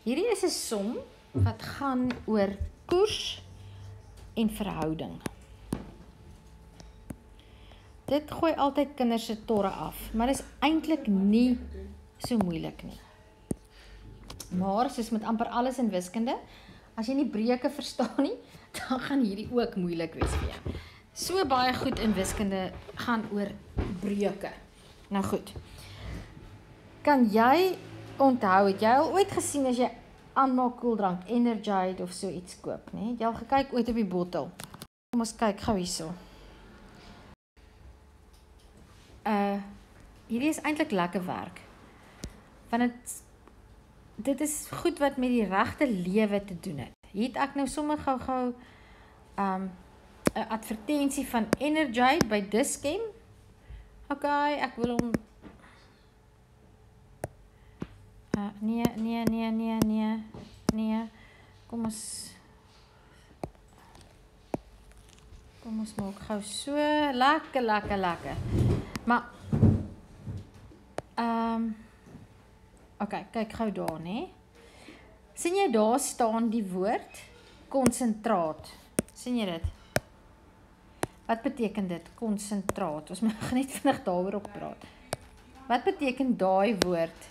Hierdie is 'n som wat gaan oor koers en verhouding. Dit gooi altyd kinders se torre af, maar dis eintlik nie so moeilik nie. Maar soos met amper alles in wiskunde, as jy nie breuke verstaan nie, dan gaan hierdie ook moeilik wees vir jou. So baie goed in wiskunde gaan oor breuke. Nou goed. Kan jy onthou, het jy al ooit gesien as jy aanmaak koeldrank, Energite of so iets koop, nee? Het jy al gekyk ooit op die bottel? Kom ons kyk gou hierso. Hierdie is eintlik lekker werk. Want dit is goed wat met die regte lewe te doen het. Hier het ek nou sommer gou 'n advertensie van Energite by Dis-Chem. OK, ek wil hom nee. Kom ons maak gou so lekker. Maar OK, kyk gou daar, né? Sien jy daar staan die woord konsentraat? Sien jy dit? Wat beteken dit? Konsentraat. Ons moet net vinnig daaroor op praat. Wat beteken daai woord?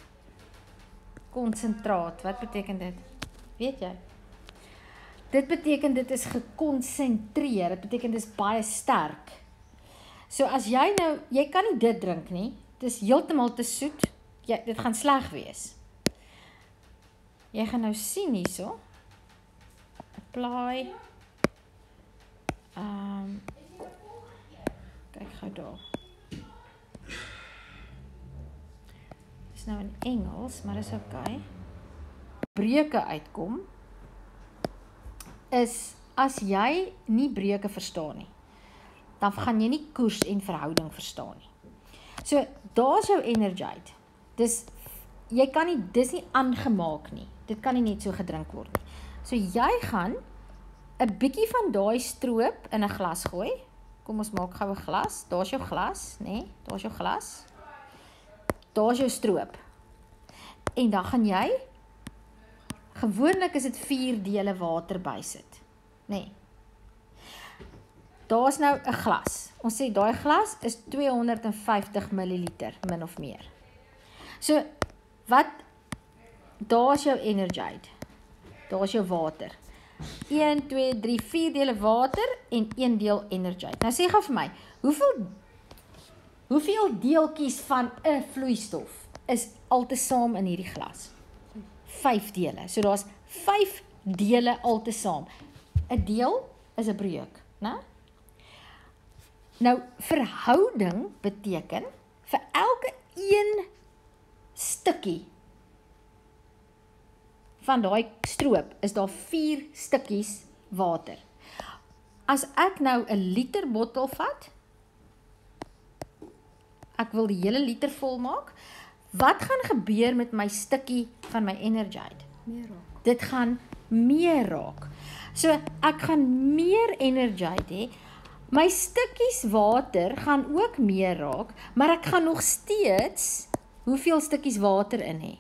Konsentraat. Wat beteken dit? Weet jy? Dit beteken dit is gekonsentreer. Dit beteken dit is baie sterk. So as jy nou, jy kan nie dit drink nie. Dit is heeltemal te soet. Dit gaan sleg wees. Jy gaan nou sien hierso. Apply. Kyk gou daar. Dit is nou in Engels, maar is OK. Breuke uitkom is as jy nie breuke verstaan nie, dan gaan jy nie koers en verhouding verstaan nie. So, daar's jou Energite. Jy kan nie, dis nie aangemaak nie. Dit kan nie net so gedrink word nie. So, jy gaan 'n bietjie van daai stroop in 'n glas gooi. Kom ons maak gou 'n glas. Daar's jou glas, né? Daar's jou glas. Daar's jou stroop. En dan gaan jy, gewoonlik is dit 4 dele water bysit, né? Daar's nou 'n glas. Ons sê daai glas is 250 ml, min of meer. So, daar's jou Energite. Daar's jou water. 1, 2, 3, 4 dele water en 1 deel Energite. Nou sê gou vir my, hoeveel deeltjies van 'n vloeistof is altesaam in hierdie glas? 5 dele. So daar's 5 dele altesaam. 'n deel is 'n breuk, né? Nou, verhouding beteken vir elke een stukkie van daai stroop is daar 4 stukkies water. As ek nou 'n liter bottel vat, ek wil die hele liter vol maak, wat gaan gebeur met my stukkie van my Energite? Meer raak. Dit gaan meer raak. So, ek gaan meer Energite hê. My stukkies water gaan ook meer raak, maar ek gaan nog steeds hoeveel stukkies water in hê?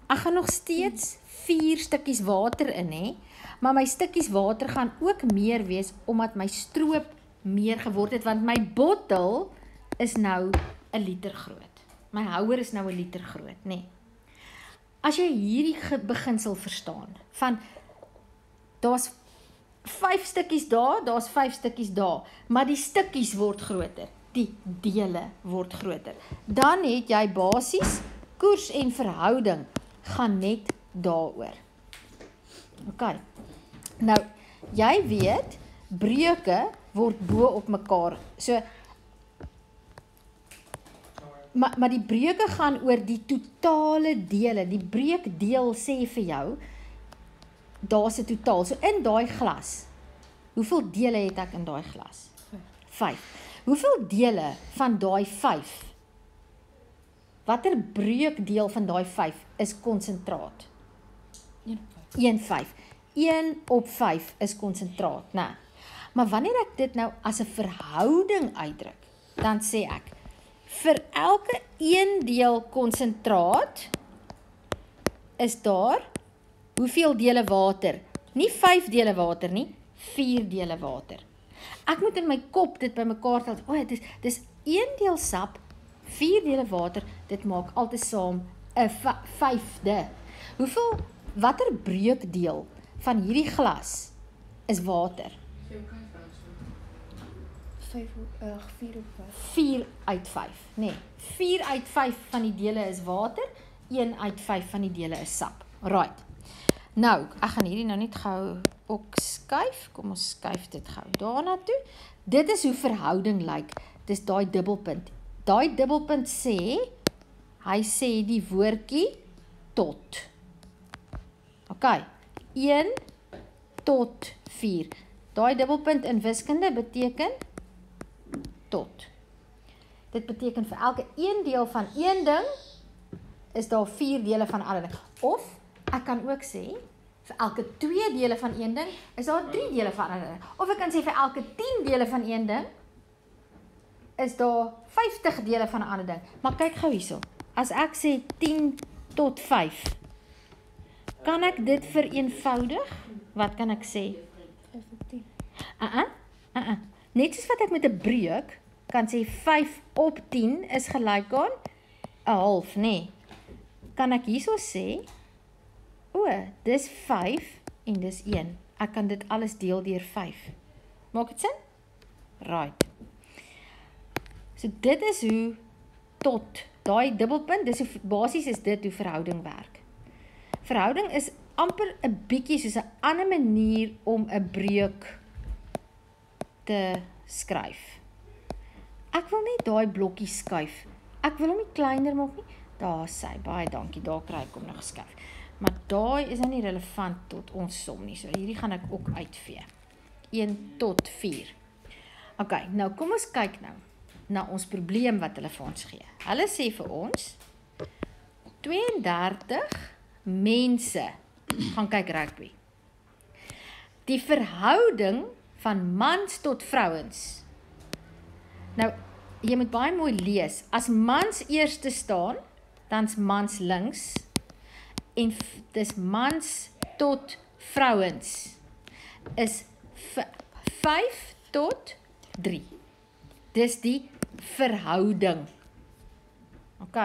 Ek gaan nog steeds 4 stukkies water in hê, maar my stukkies water gaan ook meer wees, omdat my stroop meer geword het, want my bottel is nou 1 liter groot. My houer is nou 1 liter groot, né? As jy hierdie beginsel verstaan, van daar's 5 stukkies daar, daar's 5 stukkies daar, maar die stukkies word groter, die dele word groter. Dan het jy basies, koers en verhouding, gaan net daaroor. OK. Nou, jy weet, breuke word bo op mekaar. So, maar die breuke gaan oor die totale dele. Die breukdeel sê vir jou, daar's 'n totaal. So in daai glas, hoeveel dele het ek in daai glas? 5. Hoeveel dele van daai 5? Watter breukdeel van daai 5 is konsentraat? 1/5. 1/5 is konsentraat, né? Maar wanneer ek dit nou as 'n verhouding uitdruk, dan sê ek, vir elke 1 deel konsentraat is daar hoeveel dele water? Nie 5 dele water nie, 4 dele water. Ek moet in my kop dit bymekaar tel. Dis 1 deel sap, 4 dele water, dit maak altesaam 'n 5de. Watter breukdeel van hierdie glas is water? 4 uit 5, nee. 4 uit 5 van die dele is water, 1 uit 5 van die dele is sap. Right. Nou, ek gaan hierdie nou net gou ook skuif. Kom ons skuif dit gou daarna toe. Dit is hoe verhouding lyk. Dis daai dubbelpunt. Daai dubbelpunt sê, hy sê die woordjie tot. OK. 1 tot 4. Daai dubbelpunt in wiskunde beteken tot. Dit beteken vir elke 1 deel van een ding is daar 4 dele van 'n ander ding. Of ek kan ook sê vir elke 2 dele van een ding is daar 3 dele van 'n ander ding. Of ek kan sê vir elke 10 dele van een ding is daar 50 dele van 'n ander ding. Maar kyk gou hierso. As ek sê 10 tot 5, kan ek dit vereenvoudig? Wat kan ek sê? 5 op 10. Net soos wat ek met 'n breuk kan sê 5 op 10 is gelyk aan 'n half, nee. Kan ek hierso sê, dis 5 en dis 1. Ek kan dit alles deel deur 5. Maak dit sin? Right. So dit is hoe tot, daai dubbelpunt, basies is dit hoe verhouding werk. Verhouding is amper 'n bietjie soos 'n ander manier om 'n breuk te skryf. Ek wil net daai blokkie skuif. Ek wil hom nie kleiner maak nie. Daar sê, baie dankie, daar kry ek hom nou geskuif. Maar daai is nou nie relevant tot ons som nie. So hierdie gaan ek ook uitvee. 1 tot 4. OK, nou kom ons kyk nou na ons probleem wat hulle vir ons gee. Hulle sê vir ons 32 mense gaan kyk rugby. Die verhouding van mans tot vrouens. Nou, jy moet baie mooi lees. As mans eerste staan, dan's mans links en dis mans tot vrouens is 5 tot 3. Dis die verhouding. OK.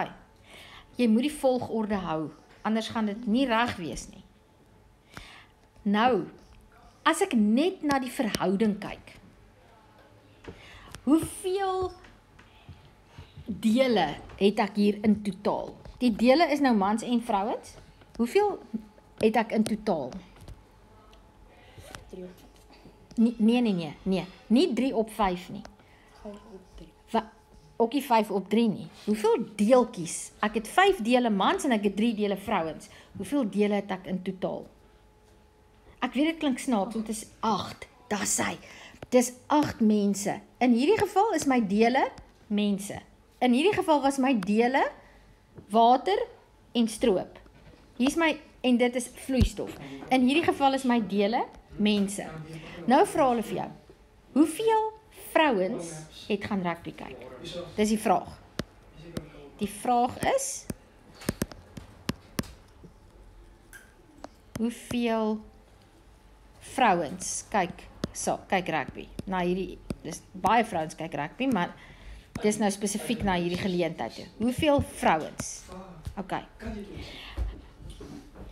Jy moet die volgorde hou, anders gaan dit nie reg wees nie. Nou, as ek net na die verhouding kyk, hoeveel dele het ek hier in totaal? Die dele is nou mans en vrouens. Hoeveel het ek in totaal? 3 op Nee. Nie 3 op 5 nie. 5 op 3. Ook nie 5 op 3 nie. Hoeveel deeltjies? Ek het 5 dele mans en ek het 3 dele vrouens. Hoeveel dele het ek in totaal? Ek weet dit klink snaaks, want dit is 8. Daar sê, dis 8 mense. In hierdie geval is my dele mense. In hierdie geval was my dele water en stroop. Hier is my, en dit is vloeistof. In hierdie geval is my dele mense. Nou vra hulle vir jou, hoeveel vrouens het gaan rugby kyk? Dis die vraag. Die vraag is, hoeveel vrouens kyk rugby? Nou hierdie, dis baie vrouens kyk rugby, maar dis nou spesifiek na hierdie geleentheid toe. Hoeveel vrouens? OK.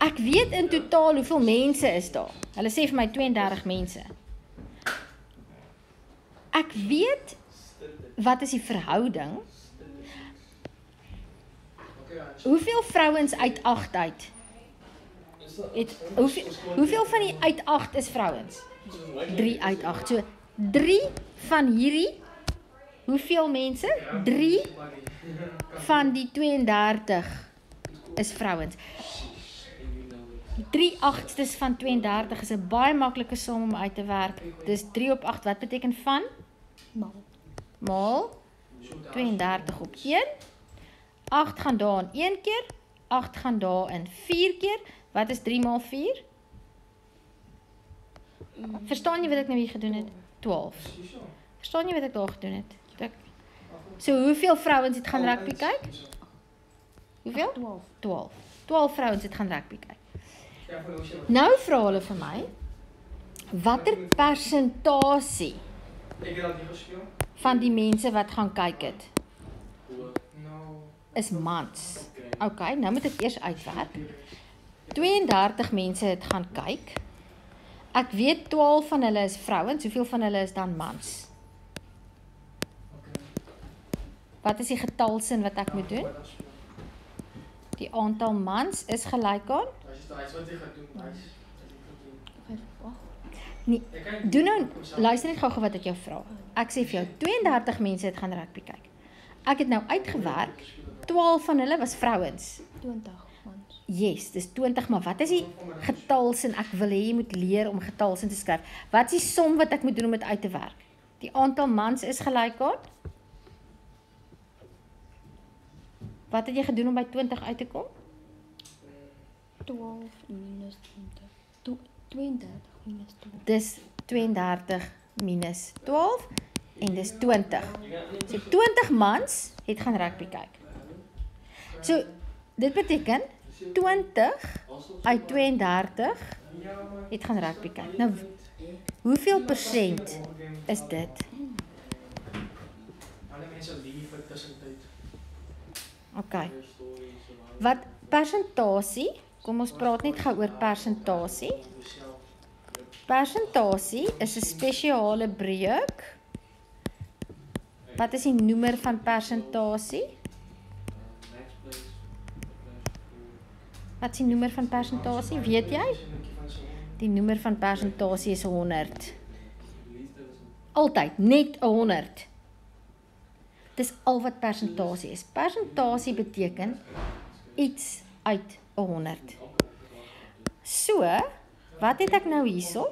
Ek weet in totaal hoeveel mense is daar. Hulle sê vir my 32 mense. Ek weet wat is die verhouding? Hoeveel vrouens uit 8 uit? Hoeveel van die uit 8 is vrouens? 3 uit 8. So 3 van hierdie, hoeveel mense? 3 van die 32 is vrouens. 3/8 van 32 is 'n baie maklike som om uit te werk. Dis 3 op 8, wat beteken van? Maal 32 op 1. 8 gaan daar in 1 keer, 8 gaan daar in 4 keer. Wat is 3 maal 4? Verstaan jy wat ek nou hier gedoen het? 12. Verstaan jy wat ek daar gedoen het? So hoeveel vrouens het gaan rugby kyk? Hoeveel? 12. 12 vrouens het gaan rugby kyk. Nou vra hulle vir my, watter persentasie Ek het al die gespeel. van die mense wat gaan kyk het, Nou, is mans. OK, nou moet ek eers uitwerk. 32 mense het gaan kyk. Ek weet 12 van hulle is vrouens, hoeveel van hulle is dan mans? Wat is die getalsin wat ek moet doen? Die aantal mans is gelyk aan? Nee, doen nou, luister net gou-gou wat ek jou vra. Ek sê vir jou, 32 mense het gaan rugby kyk. Ek het nou uitgewerk, 12 van hulle was vrouens. 20 mans. Yes, dis 20, maar wat is die getalsin? Ek wil hê jy moet leer om getalsin te skryf. Wat is die som wat ek moet doen om dit uit te werk? Die aantal mans is gelyk aan? Wat het jy gedoen om by 20 uit te kom? 12 minus 20. 32 minus 12. Dis 32 minus 12 en dis 20. So 20 mans het gaan rugby kyk. So dit beteken 20 uit 32 het gaan rugby kyk. Nou hoeveel persent is dit? alle mense lief vir tussentyd. OK. Wat persentasie? Kom ons praat net gou oor persentasie. Persentasie is 'n spesiale breuk. Wat is die noemer van persentasie? Wat is die noemer van persentasie? Weet jy? Die noemer van persentasie is 100. Altyd net 100. Dis al wat persentasie is. Persentasie beteken iets uit 100. So, wat het ek nou hierso?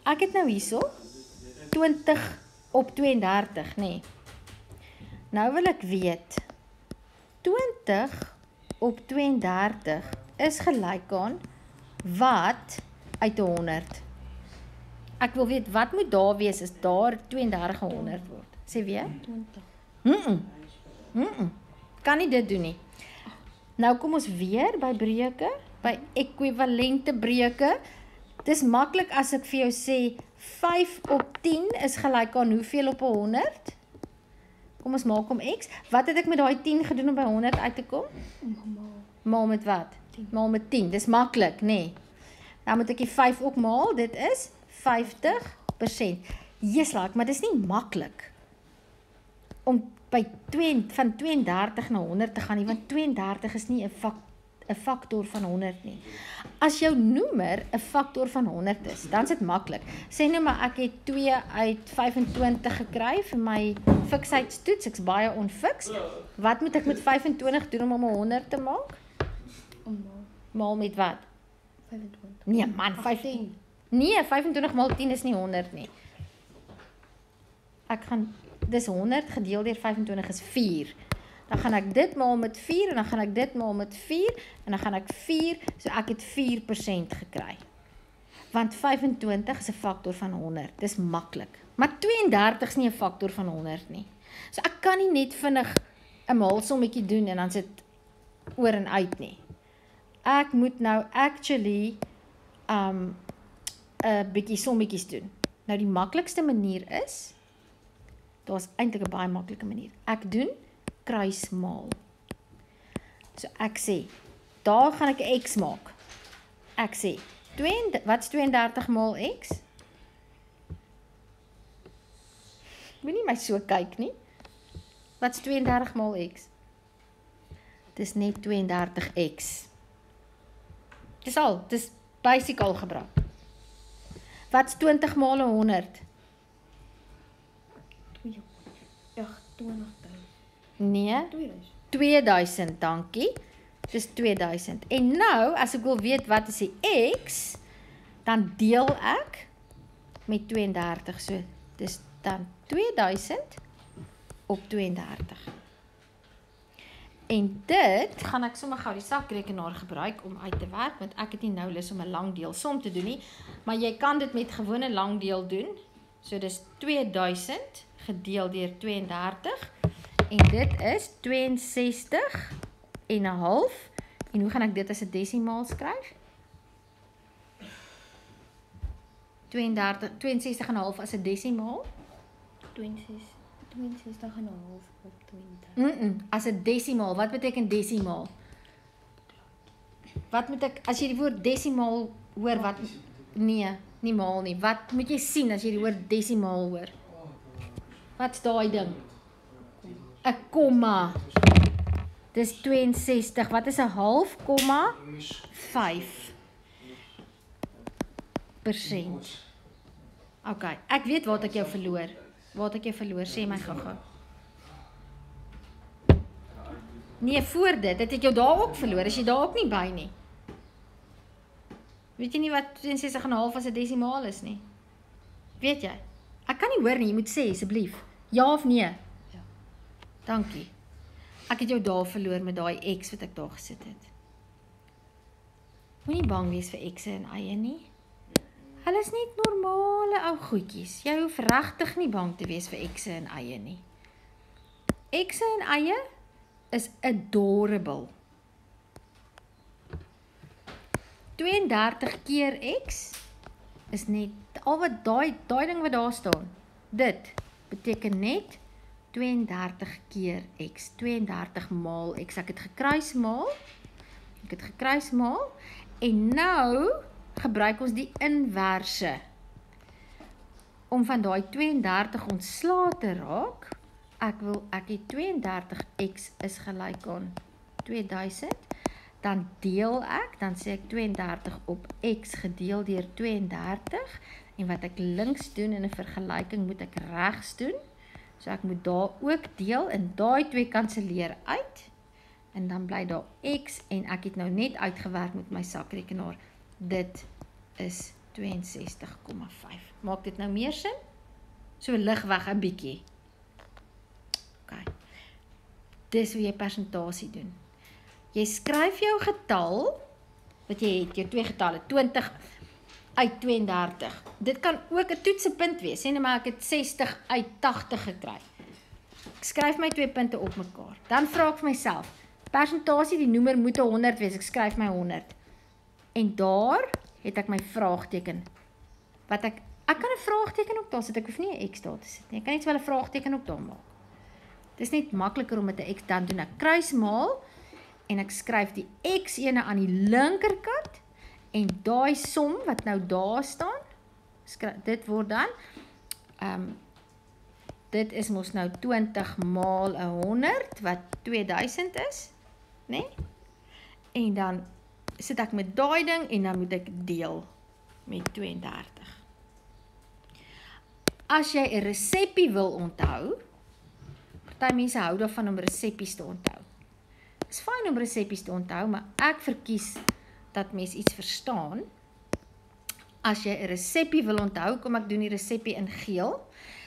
Ek het nou hierso 20 op 32, nê. Nou wil ek weet 20 op 32 is gelyk aan wat uit 100. Ek wil weet wat moet daar wees as daar 32 100 word. Sê weer? 20. Kan nie dit doen nie. Nou kom ons weer by breuke, by ekwivalente breuke. Dis maklik as ek vir jou sê 5 op 10 is gelyk aan hoeveel op 100? Kom ons maak hom x. Wat het ek met daai 10 gedoen om by 100 uit te kom? Maal met wat? 10. Maal met 10. Dis maklik, nê? Nee. Dan moet ek die 5 ook maal. Dit is 50%. Jeslag, maar dis nie maklik om by van 32 na 100 te gaan nie, want 32 is nie 'n faktor van 100 nie. As jou noemer 'n faktor van 100 is, dan is dit maklik. Sê nou maar ek het 2 uit 25 gekry vir my fikseheidstoets, ek's baie onfiks. Wat moet ek met 25 doen om 100 te maak? Maal met wat? 25. Nee man, 15. Nee, 25 maal 10 is nie 100 nie. Dis 100 gedeel deur 25 is 4. Dan gaan ek dit maal met 4 en dan gaan ek dit maal met 4 en dan gaan ek 4, so ek het 4% gekry. Want 25 is 'n faktor van 100, dis maklik. Maar 32 is nie 'n faktor van 100 nie. So ek kan nie net vinnig 'n maalsommetjie doen en dan sit oor en uit nie. Ek moet nou actually 'n bietjie sommetjies doen. Nou die maklikste manier is, daar's eintlik 'n baie maklike manier. Ek doen kruismaal. So ek sê, daar gaan ek 'n x maak. Ek sê, wat's 32 maal x? Moenie my so kyk nie. Wat's 32 maal x? Dis net 32x. Dis basic algebra. Wat's 20 maal 100? 20.000. Nee, 2000. 2000, dankie. Dis 2000. En nou, as ek wil weet wat is die x, dan deel ek met 32. So, dis dan 2000 op 32. En dit gaan ek sommer gou die sakrekenaar gebruik om uit te werk, want ek het nie nou lus om 'n lang deel som te doen nie, maar jy kan dit met gewone lang deel doen. So dis 2000 gedeel deur 32 en dit is 62,5 En hoe gaan ek dit as 'n desimaal skryf? 62,5 as 'n desimaal? 62,5 op 20. As 'n desimaal, wat beteken desimaal? Wat moet ek, as jy die woord desimaal hoor, wat, nee, nie maal nie, wat moet jy sien as jy die woord desimaal hoor? Wat's daai ding? 'n komma. Dis 62, wat is 'n half komma? 5%. OK, ek weet waar ek jou verloor. Waar ek jou verloor, sê my gou-gou. Nee, voor dit, het ek jou daar ook verloor, is jy daar ook nie by nie. Weet jy nie wat 62,5 as 'n desimaal is nie? Weet jy? Ek kan nie hoor nie, jy moet sê asseblief. Ja of nee? Ja. Dankie. Ek het jou daar verloor met daai X wat ek daar gesit het. Moenie bang wees vir X'e en eie nie. Hulle is net normale ou goedjies. Jy hoef regtig nie bang te wees vir X'e en eie nie. X'e en eie is adorable. 32 keer X is net, al wat daai ding wat daar staan, dit beteken net 32 keer X, 32 maal X, ek het gekruismaal, en nou gebruik ons die inverse, om van daai 32 ontslae te raak, ek het 32X is gelyk aan 2000, dan deel ek, dan sê ek 32 op X gedeel deur 32, en wat ek links doen in 'n vergelyking moet ek regs doen, so ek moet daar ook deel, en daai twee kanselleer uit, en dan bly daar X, en ek het nou net uitgewerk met my sakrekenaar, dit is 62,5. Maak dit nou meer sin? So lig weg 'n bietjie. OK. Dis hoe jy persentasie doen. Jy skryf jou getal, wat jy het, jou twee getalle, 20 uit 32. Dit kan ook 'n toetsepunt wees, sê net maar ek het 60 uit 80 gekry. Ek skryf my twee punte op mekaar. Dan vra ek vir myself, persentasie, die noemer moet 100 wees, ek skryf my 100. En daar het ek my vraagteken. Wat ek kan 'n vraagteken ook daar sit, ek hoef nie 'n X daar te sit nie. Ek kan net wel 'n vraagteken ook daar maak. Dit is net makliker om met 'n X, dan doen ek kruismaal, en ek skryf die X ene aan die linkerkant, en daai som wat nou daar staan, dit word dan, dit is mos nou 20 maal 100, wat 2000 is, né? En dan sit ek met daai ding, en dan moet ek deel met 32. As jy 'n resepie wil onthou, party mense hou daarvan om resepies te onthou. Dit is fyn om resepies te onthou, maar ek verkies dat mens iets verstaan. As jy 'n resepie wil onthou, kom ek doen die resepie in geel.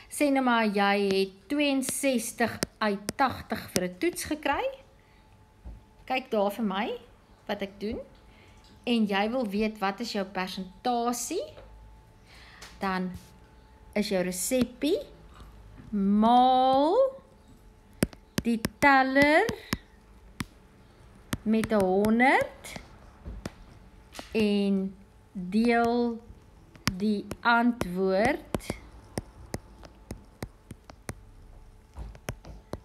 Sê nou maar, jy het 62 uit 80 vir 'n toets gekry. Kyk daar vir my, wat ek doen. En jy wil weet, wat is jou persentasie? Dan is jou resepie maal die teller met 100 en deel die antwoord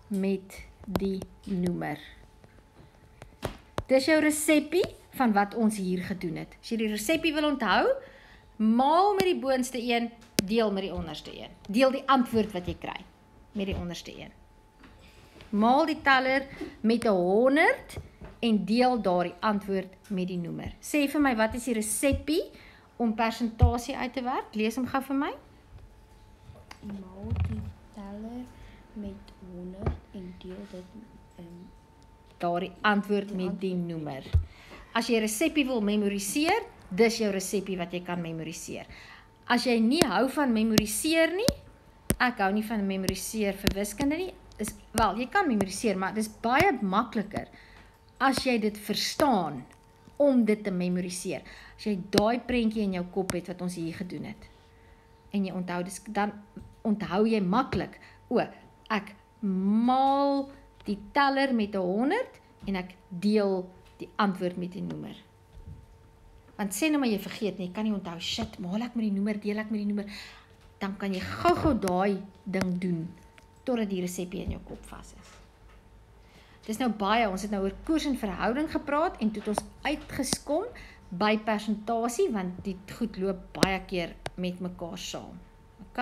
met die noemer. Dis jou resepie van wat ons hier gedoen het. As jy die resepie wil onthou, maal met die boonste een, deel met die onderste een. Deel die antwoord wat jy kry met die onderste een. Maal die teller met 100 en deel daardie antwoord met die noemer. Sê vir my, wat is die resepie om persentasie uit te werk? Lees hom gou vir my. Maal die teller met 100 en deel dit Daardie antwoord met die noemer. As jy 'n resepie wil memoriseer, dis jou resepie wat jy kan memoriseer. As jy nie hou van memoriseer nie, ek hou nie van memoriseer vir wiskunde nie, wel, jy kan memoriseer, maar dit is baie makliker as jy dit verstaan om dit te memoriseer. As jy daai prentjie in jou kop het wat ons hier gedoen het, en jy onthou, dan onthou jy maklik, ek maal die teller met 100 en ek deel die antwoord met die noemer. Want sê nou maar jy vergeet nie, jy kan nie onthou, shit, maal ek met die noemer, deel ek met die noemer, dan kan jy gou daai ding doen, totdat die resepie in jou kop vas is. Dis nou baie, ons het nou oor koers en verhouding gepraat, en toe het ons uitgeskom by persentasie, want die goed loop baie keer met mekaar saam. OK.